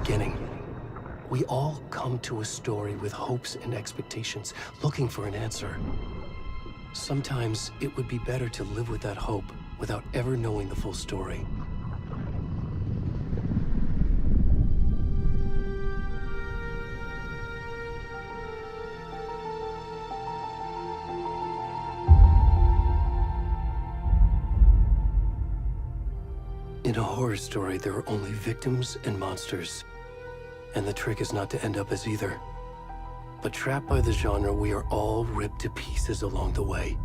beginning. We all come to a story with hopes and expectations, looking for an answer. Sometimes it would be better to live with that hope without ever knowing the full story. In a horror story, there are only victims and monsters. And the trick is not to end up as either. But trapped by the genre, we are all ripped to pieces along the way.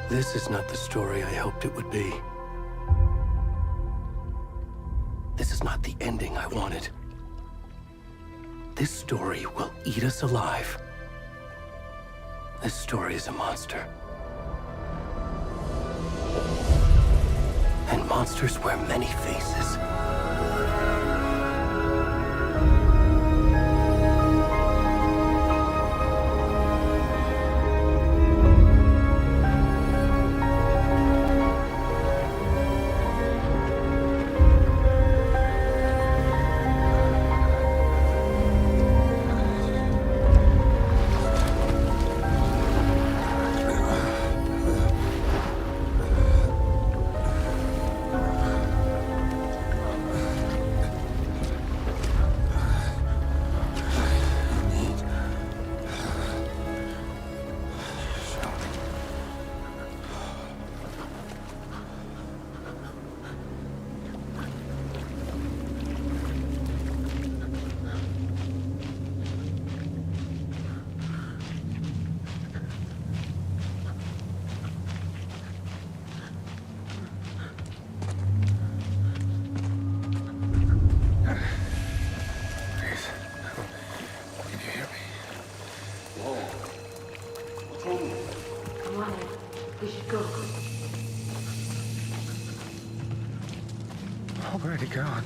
This is not the story I hoped it would be. This is not the ending I wanted. This story will eat us alive. This story is a monster. And monsters wear many faces. Already gone.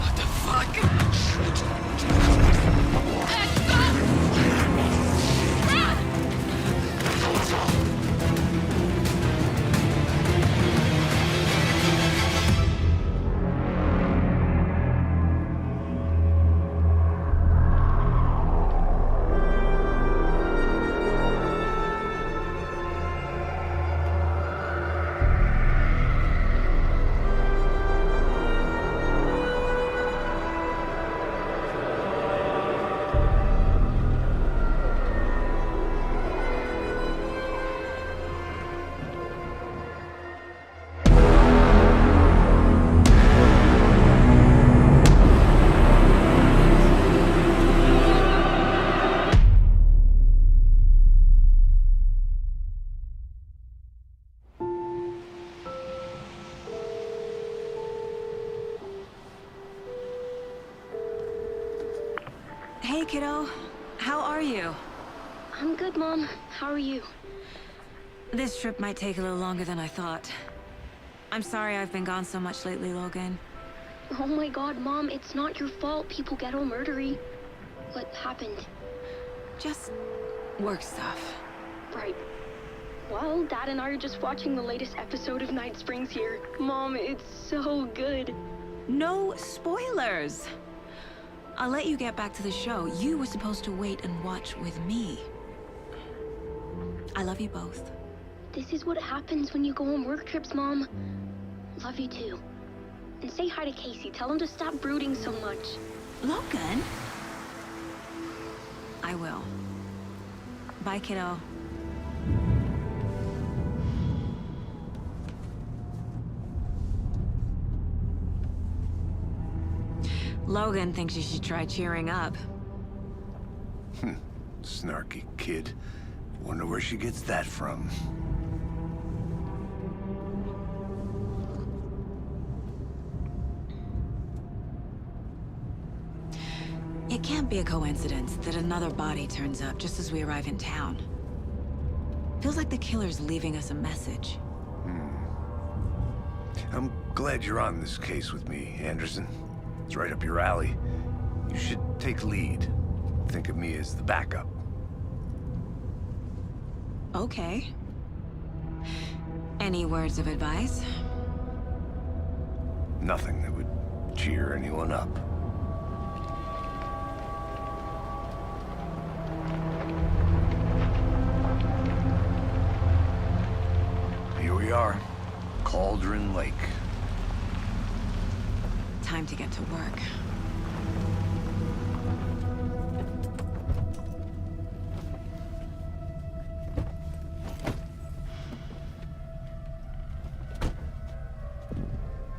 What the fuck? Hey, kiddo. How are you? I'm good, Mom. How are you? This trip might take a little longer than I thought. I'm sorry I've been gone so much lately, Logan. Oh my god, Mom, it's not your fault people get all murdery. What happened? Just work stuff. Right. Well, Dad and I are just watching the latest episode of Night Springs here. Mom, it's so good. No spoilers! I'll let you get back to the show. You were supposed to wait and watch with me. I love you both. This is what happens when you go on work trips, Mom. Love you too. And say hi to Casey. Tell him to stop brooding so much. Logan? I will. Bye, kiddo. Logan thinks you should try cheering up. Snarky kid. Wonder where she gets that from. It can't be a coincidence that another body turns up just as we arrive in town. Feels like the killer's leaving us a message. I'm glad you're on this case with me, Anderson. It's right up your alley. You should take lead. Think of me as the backup. Okay. Any words of advice? Nothing that would cheer anyone up. Here we are. Cauldron Lake. Time to get to work.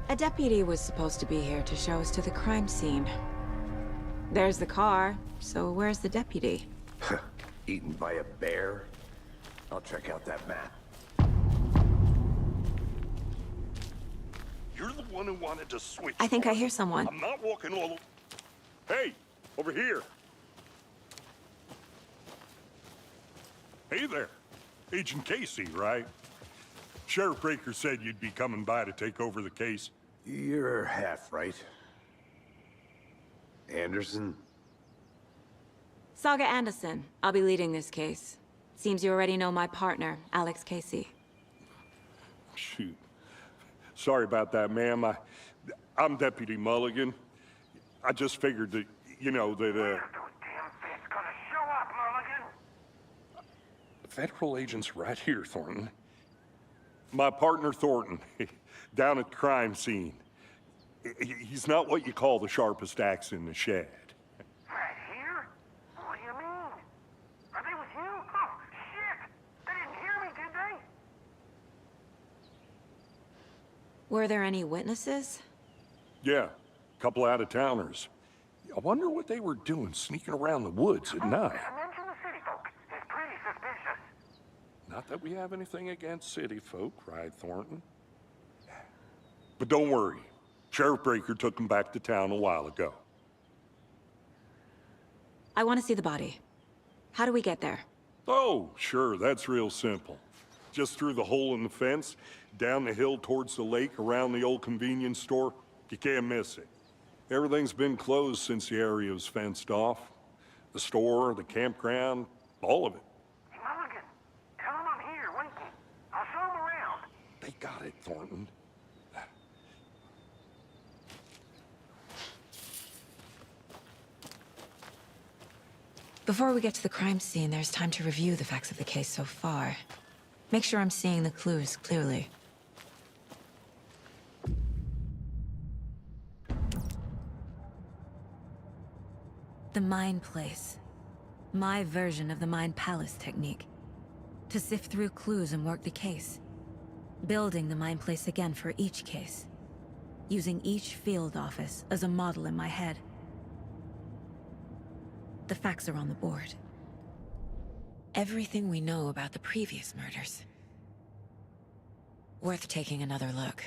A deputy was supposed to be here to show us to the crime scene. There's the car, so where's the deputy? Eaten by a bear? I'll check out that map. You're the one who wanted to switch. I think I hear someone. I'm not walking all... Hey, over here. Hey there. Agent Casey, right? Sheriff Breaker said you'd be coming by to take over the case. You're half right. Anderson? Saga Anderson. I'll be leading this case. Seems you already know my partner, Alex Casey. Shoot. Sorry about that, ma'am. I'm Deputy Mulligan. I just figured that, you know, that, Where's those damn fists gonna show up, Mulligan? Federal agent's right here, Thornton. My partner, Thornton, down at the crime scene. He's not what you call the sharpest axe in the shed. Right here? What do you mean? Are they with you? Oh, shit! They didn't hear me, did they? Were there any witnesses? Yeah, a couple out-of-towners. I wonder what they were doing sneaking around the woods at night. Mention the city folk. It's pretty suspicious. Not that we have anything against city folk, cried Thornton. But don't worry. Sheriff Breaker took him back to town a while ago. I want to see the body. How do we get there? Oh, sure, that's real simple. Just through the hole in the fence, down the hill towards the lake, around the old convenience store. You can't miss it. Everything's been closed since the area was fenced off. The store, the campground, all of it. Hey, Mulligan, tell them I'm here, waiting. I'll show them around. They got it, Thornton. Before we get to the crime scene, there's time to review the facts of the case so far. Make sure I'm seeing the clues clearly. The Mind Place. My version of the Mind Palace technique. To sift through clues and work the case. Building the Mind Place again for each case. Using each field office as a model in my head. The facts are on the board. Everything we know about the previous murders. Worth taking another look.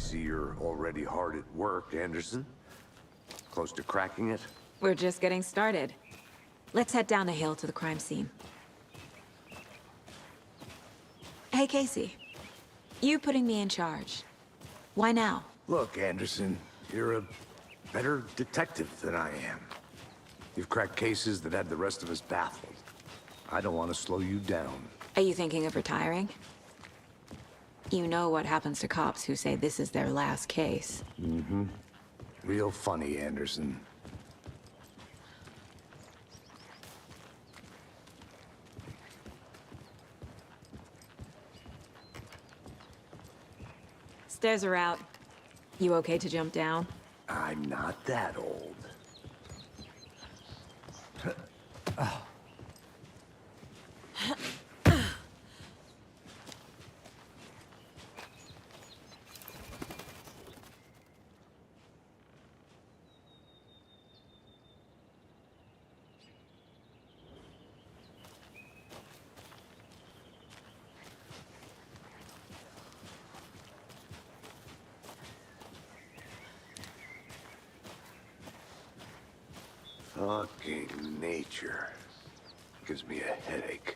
see you're already hard at work, Anderson. Close to cracking it? We're just getting started. Let's head down the hill to the crime scene. Hey, Casey. You putting me in charge. Why now? Look, Anderson, you're a better detective than I am. You've cracked cases that had the rest of us baffled. I don't want to slow you down. Are you thinking of retiring? You know what happens to cops who say this is their last case. Mm-hmm. Real funny, Anderson. Stairs are out. You okay to jump down? I'm not that old. Fucking nature. Gives me a headache.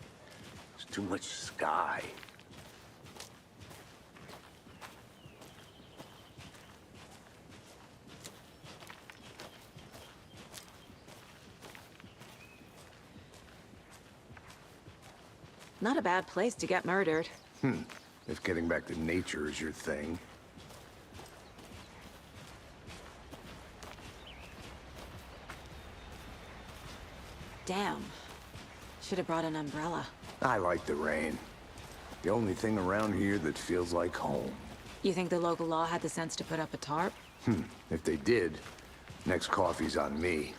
There's too much sky. Not a bad place to get murdered. If getting back to nature is your thing. Damn. Should have brought an umbrella. I like the rain. The only thing around here that feels like home. You think the local law had the sense to put up a tarp? If they did, next coffee's on me.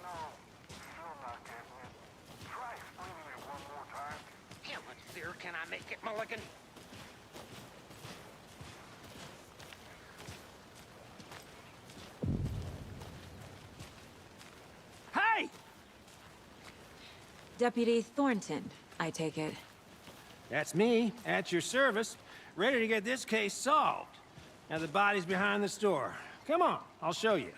No, still not getting it. Try explaining it one more time. How much clearer can I make it, Mulligan? Hey! Deputy Thornton, I take it. That's me, at your service, ready to get this case solved. Now the body's behind the store. Come on, I'll show you.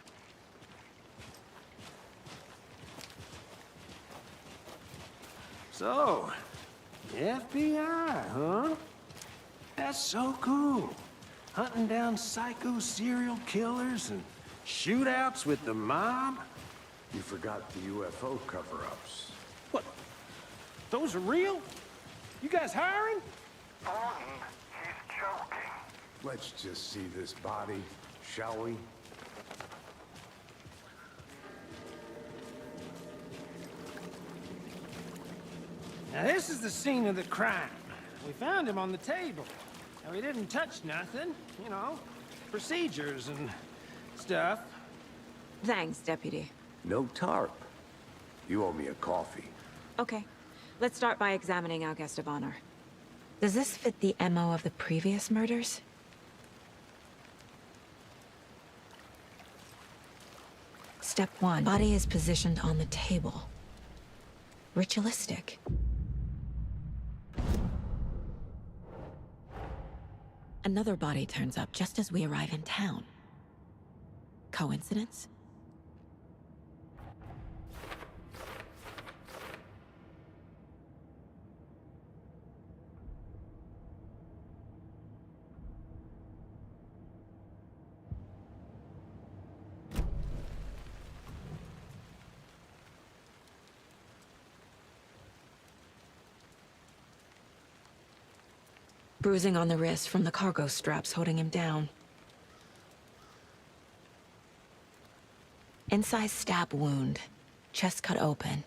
So, the FBI, huh? That's so cool. Hunting down psycho serial killers and shootouts with the mob. You forgot the UFO cover-ups. What? Those are real? You guys hiring? Thornton, he's joking. Let's just see this body, shall we? Now this is the scene of the crime. We found him on the table. Now he didn't touch nothing, you know, procedures and stuff. Thanks, Deputy. No tarp. You owe me a coffee. Okay. Let's start by examining our guest of honor. Does this fit the MO of the previous murders? Step 1. Body is positioned on the table. Ritualistic. Another body turns up just as we arrive in town. Coincidence? Bruising on the wrist from the cargo straps holding him down. Incised stab wound. Chest cut open.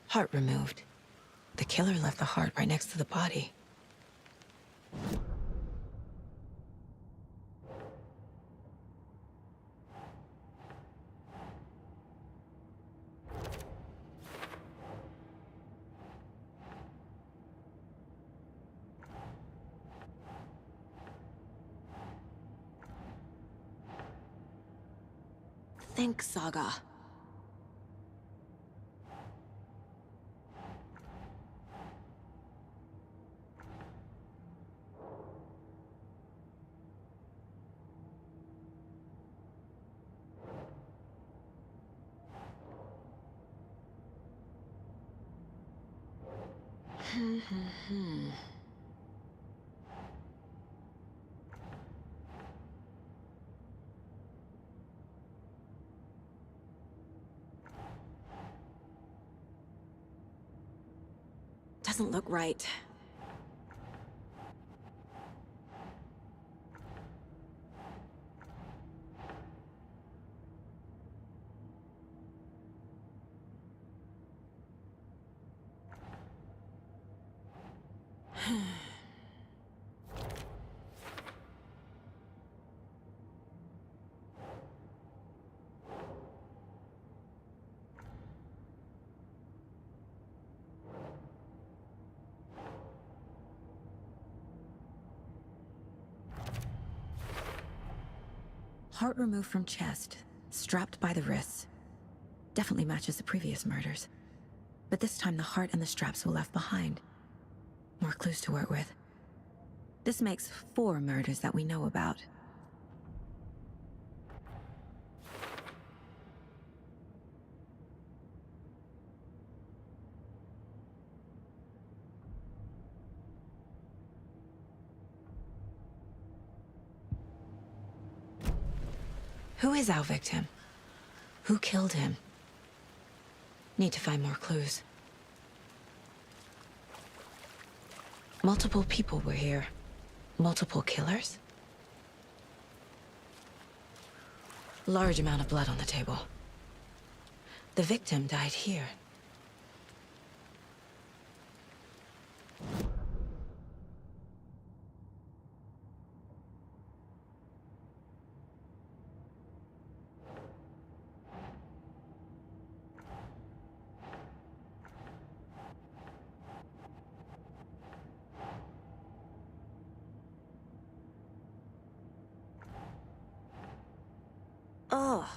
Heart removed. The killer left the heart right next to the body. think, Saga. Doesn't look right. Heart removed from chest, strapped by the wrists. Definitely matches the previous murders. But this time the heart and the straps were left behind. More clues to work with. This makes 4 murders that we know about. Who is our victim? Who killed him? Need to find more clues. Multiple people were here. Multiple killers? Large amount of blood on the table. The victim died here. Oh.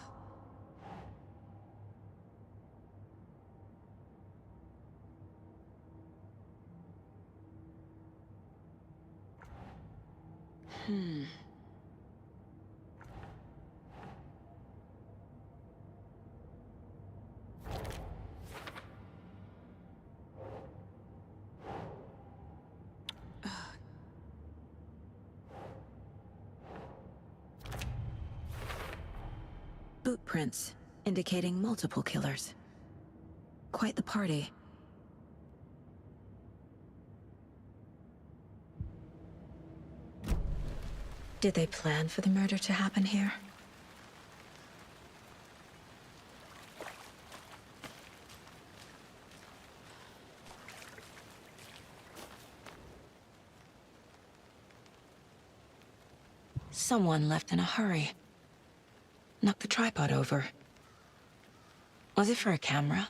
Boot prints, indicating multiple killers. Quite the party. Did they plan for the murder to happen here? Someone left in a hurry. Knocked the tripod over. Was it for a camera?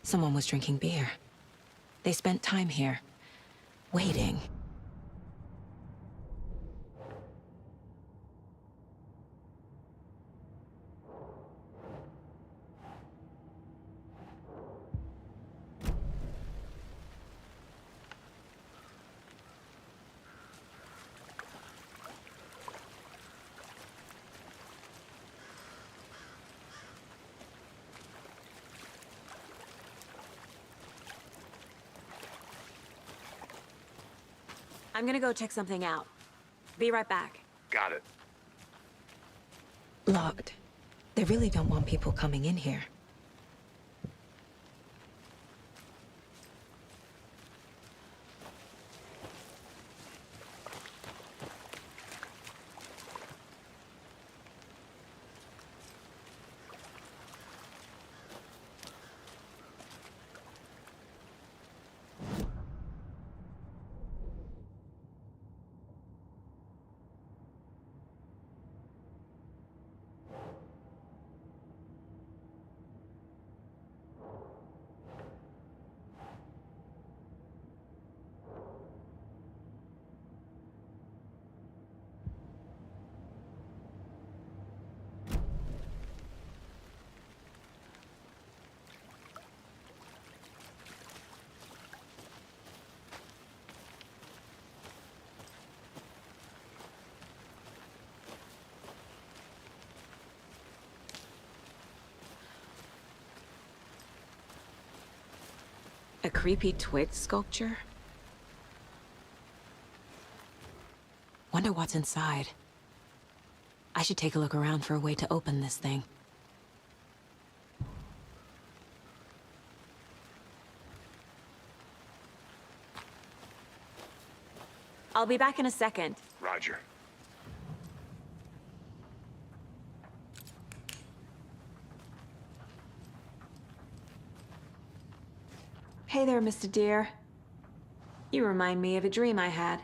Someone was drinking beer. They spent time here, waiting. I'm gonna go check something out. Be right back. Got it. Locked. They really don't want people coming in here. A creepy twig sculpture? Wonder what's inside. I should take a look around for a way to open this thing. I'll be back in a second. Roger. Hey there, Mr. Deer. You remind me of a dream I had.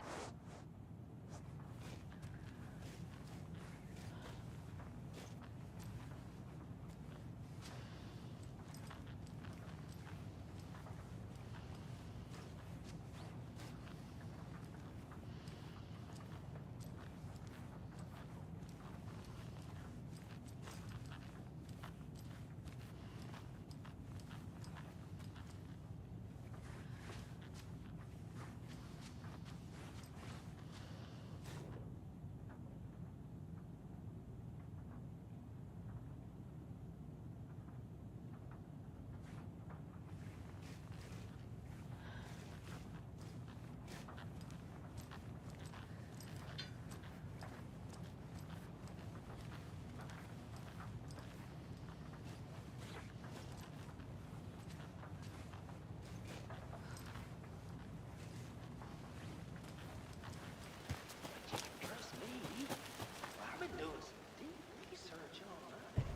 Trust me, I've been doing some deep research on it.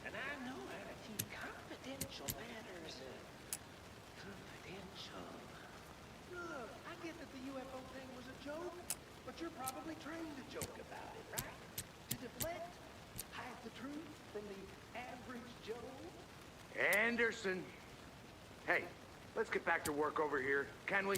And I know how to keep confidential matters confidential. Look, I get that the UFO thing was a joke, but you're probably trained to joke about it, right? To deflect, hide the truth from the average Joe. Anderson. Hey, let's get back to work over here, can we?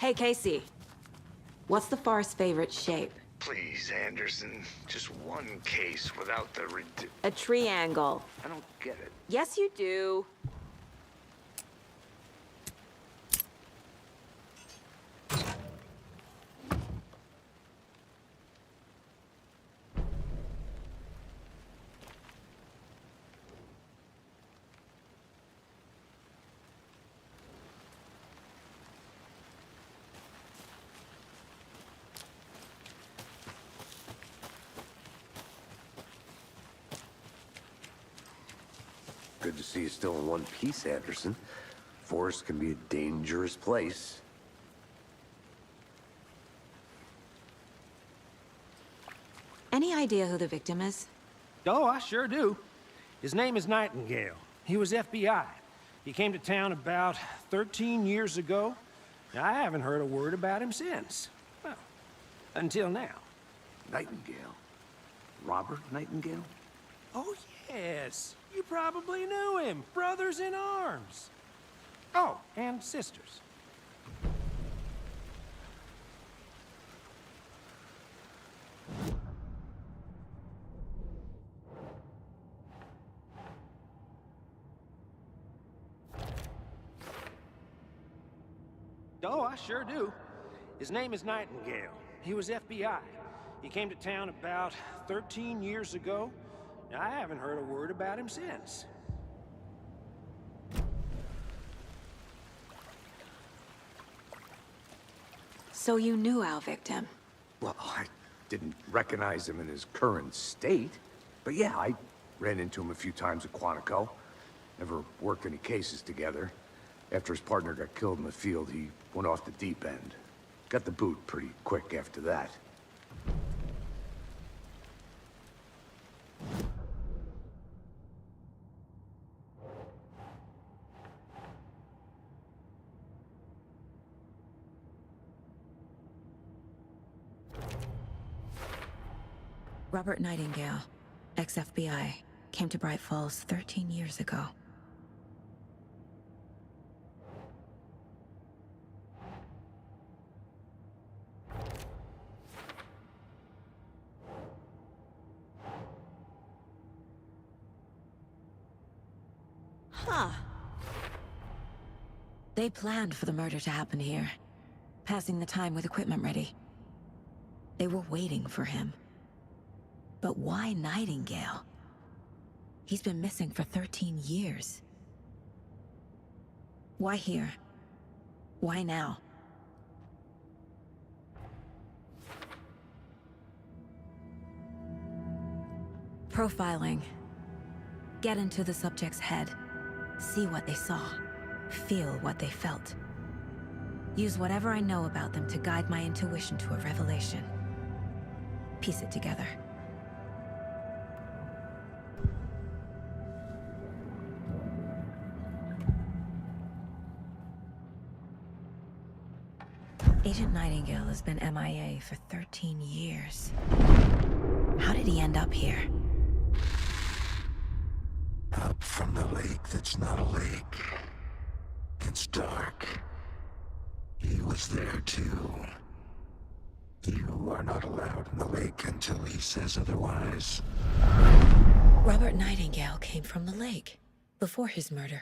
Hey, Casey. What's the far's favorite shape? Please, Anderson. Just one case without the A triangle. I don't get it. Yes, you do. Good to see you still in one piece, Anderson. Forest can be a dangerous place. Any idea who the victim is? Oh, I sure do. His name is Nightingale. He was FBI. He came to town about 13 years ago. I haven't heard a word about him since. Well, until now. Nightingale? Robert Nightingale? Oh, yes. You probably knew him. Brothers in arms. Oh, and sisters. Oh, I sure do. His name is Nightingale. He was FBI. He came to town about 13 years ago. I haven't heard a word about him since. So you knew our victim? Well, I didn't recognize him in his current state. But yeah, I ran into him a few times at Quantico. Never worked any cases together. After his partner got killed in the field, he went off the deep end. Got the boot pretty quick after that. Robert Nightingale, ex-FBI, came to Bright Falls 13 years ago. Huh. They planned for the murder to happen here, passing the time with equipment ready. They were waiting for him. But why Nightingale? He's been missing for 13 years. Why here? Why now? Profiling. Get into the subject's head. See what they saw. Feel what they felt. Use whatever I know about them to guide my intuition to a revelation. Piece it together. Agent Nightingale has been MIA for 13 years. How did he end up here? Up from the lake that's not a lake. It's dark. He was there too. You are not allowed in the lake until he says otherwise. Robert Nightingale came from the lake, before his murder.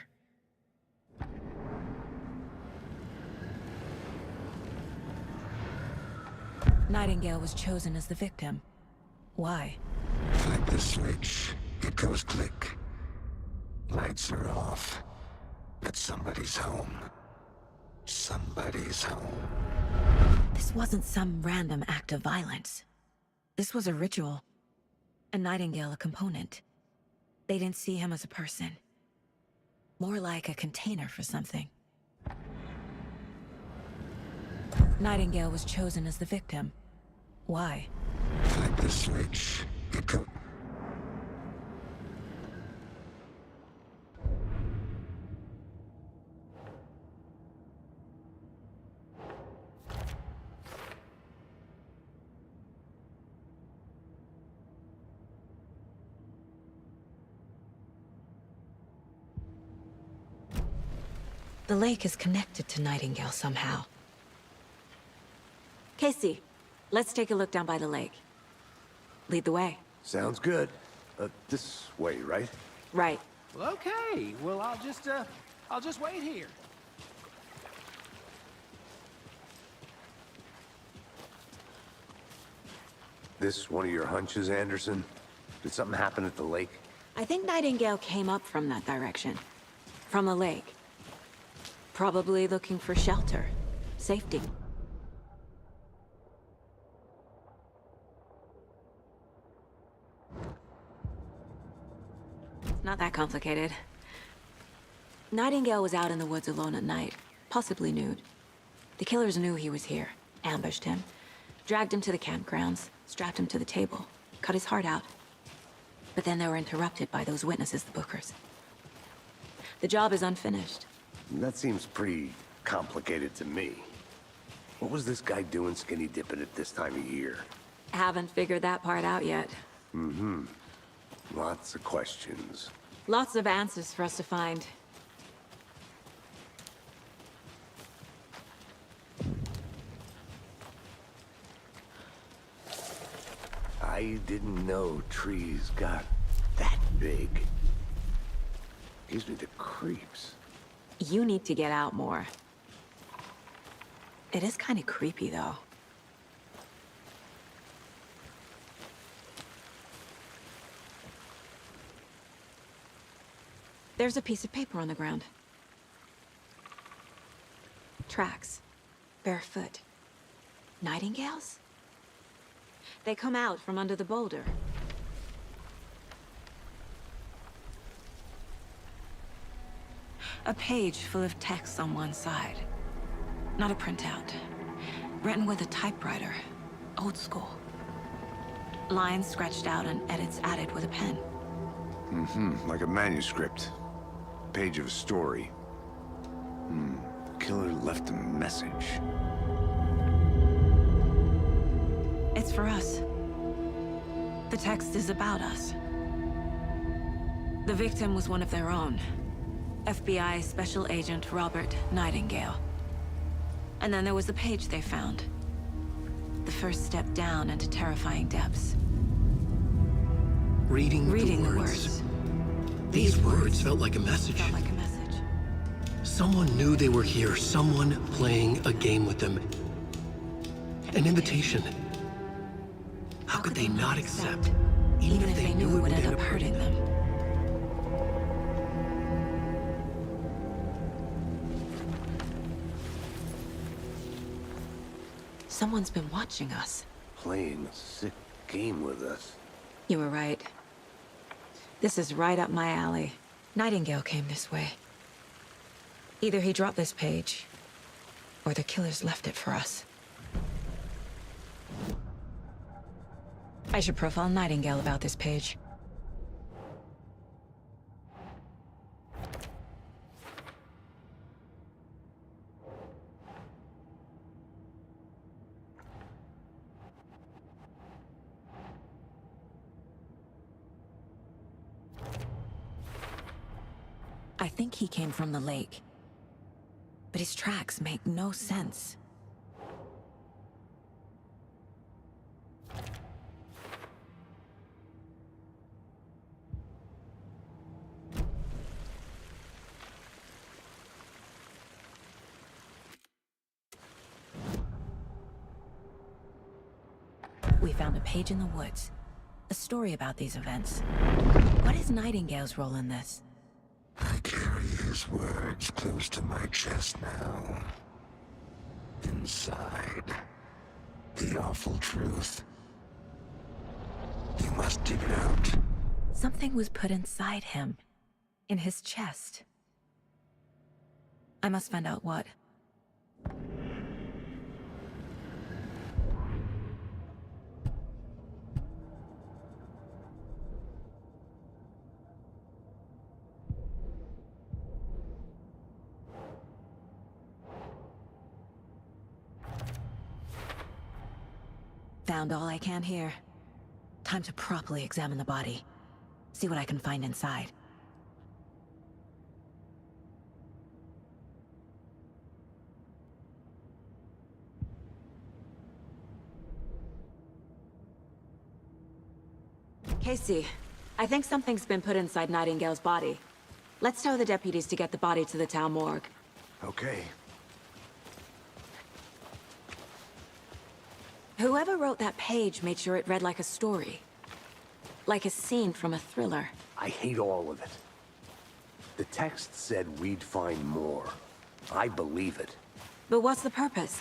Nightingale was chosen as the victim. Why? Flip the switch. It goes click. Lights are off. But somebody's home. Somebody's home. This wasn't some random act of violence. This was a ritual. And Nightingale a component. They didn't see him as a person. More like a container for something. Nightingale was chosen as the victim. Why? Flip the switch. It goes... The lake is connected to Nightingale somehow. Casey, let's take a look down by the lake. Lead the way. Sounds good. This way, right? Right. Well, okay. Well, I'll just wait here. This one of your hunches, Anderson? Did something happen at the lake? I think Nightingale came up from that direction. From the lake. Probably looking for shelter. Safety. Not that complicated. Nightingale was out in the woods alone at night, possibly nude. The killers knew he was here, ambushed him, dragged him to the campgrounds, strapped him to the table, cut his heart out. But then they were interrupted by those witnesses, the Bookers. The job is unfinished. That seems pretty complicated to me. What was this guy doing skinny dipping at this time of year? Haven't figured that part out yet. Lots of questions. Lots of answers for us to find. I didn't know trees got that big. Gives me the creeps. You need to get out more. It is kind of creepy, though. There's a piece of paper on the ground. Tracks. Barefoot. Nightingales? They come out from under the boulder. A page full of text on one side. Not a printout. Written with a typewriter. Old school. Lines scratched out and edits added with a pen. Like a manuscript. Page of a story. Killer left a message. It's for us. The text is about us. The victim was one of their own. FBI Special Agent Robert Nightingale. And then there was the page they found. The first step down into terrifying depths. Reading the the words. These words felt like a message. Felt like a message. Someone knew they were here, someone playing a game with them. An invitation. How could they not accept, even if they knew it would end up hurting them? Someone's been watching us. Playing a sick game with us. You were right. This is right up my alley. Nightingale came this way. Either he dropped this page, or the killers left it for us. I should profile Nightingale about this page. I think he came from the lake. But his tracks make no sense. We found a page in the woods. A story about these events. What is Nightingale's role in this? I carry his words close to my chest now. Inside, the awful truth. You must dig it out. Something was put inside him. In his chest. I must find out what. Found all I can here. Time to properly examine the body. See what I can find inside. Casey, I think something's been put inside Nightingale's body. Let's tell the deputies to get the body to the town morgue. Okay. Whoever wrote that page made sure it read like a story. Like a scene from a thriller. I hate all of it. The text said we'd find more. I believe it. But what's the purpose?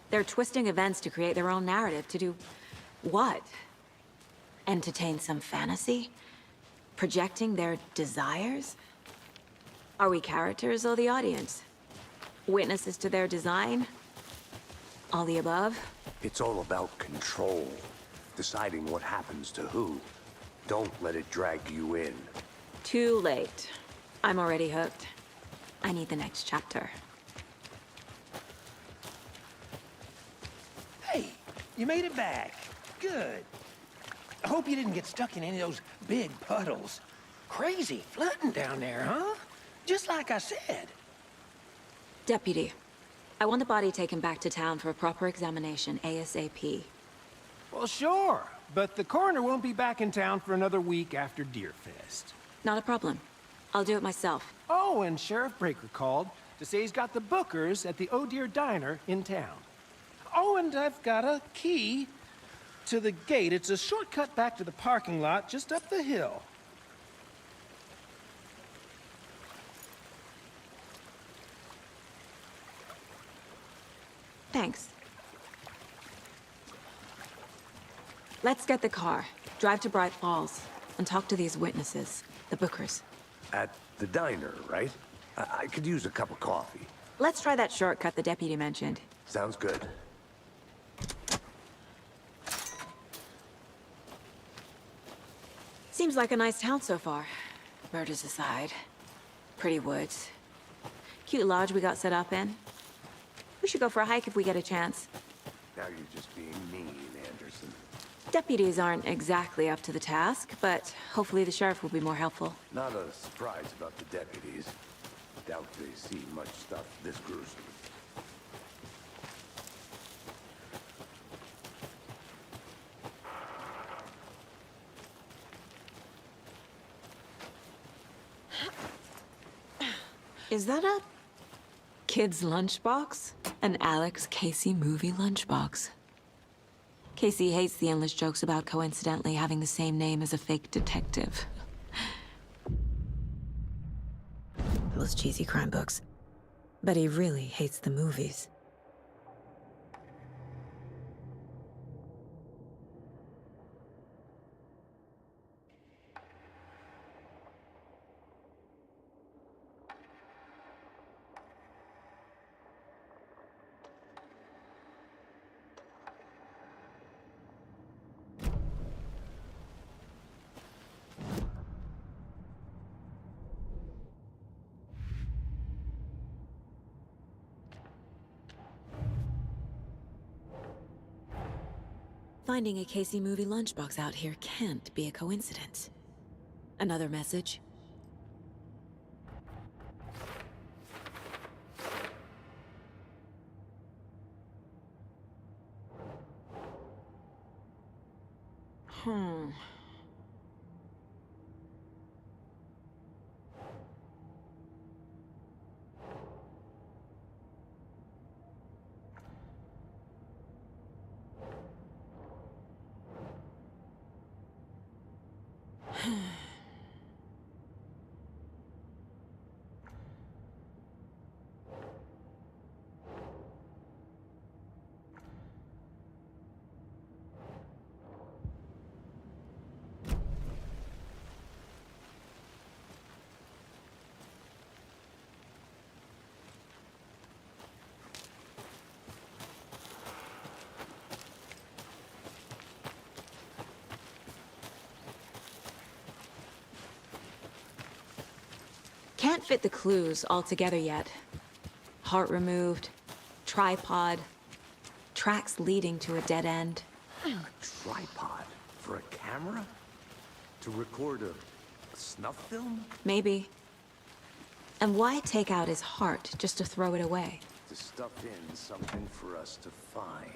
They're twisting events to create their own narrative. To do what? Entertain some fantasy? Projecting their desires? Are we characters or the audience? Witnesses to their design? All the above? It's all about control. Deciding what happens to who. Don't let it drag you in. Too late. I'm already hooked. I need the next chapter. Hey, you made it back. Good. I hope you didn't get stuck in any of those big puddles. Crazy flooding down there, huh? Just like I said. Deputy, I want the body taken back to town for a proper examination, ASAP. Well, sure. But the coroner won't be back in town for another week after Deerfest. Not a problem. I'll do it myself. Oh, and Sheriff Breaker called to say he's got the Bookers at the Oh Dear Diner in town. Oh, and I've got a key to the gate. It's a shortcut back to the parking lot just up the hill. Thanks. Let's get the car, drive to Bright Falls, and talk to these witnesses, the Bookers. At the diner, right? I could use a cup of coffee. Let's try that shortcut the deputy mentioned. Sounds good. Seems like a nice town so far. Murders aside. Pretty woods. Cute lodge we got set up in. We should go for a hike if we get a chance. Now you're just being mean, Anderson. Deputies aren't exactly up to the task, but hopefully the sheriff will be more helpful. Not a surprise about the deputies. Doubt they see much stuff this gruesome. Is that a kid's lunchbox? An Alex Casey movie lunchbox. Casey hates the endless jokes about coincidentally having the same name as a fake detective. Those cheesy crime books. But he really hates the movies. Finding a Casey movie lunchbox out here can't be a coincidence. Another message? Can't fit the clues all together yet. Heart removed, tripod, tracks leading to a dead end. A tripod? For a camera? To record a snuff film? Maybe. And why take out his heart just to throw it away? To stuff in something for us to find.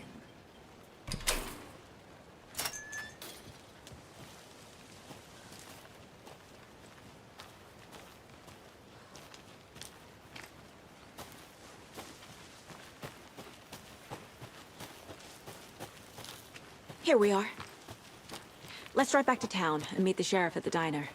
Here we are. Let's drive back to town and meet the sheriff at the diner.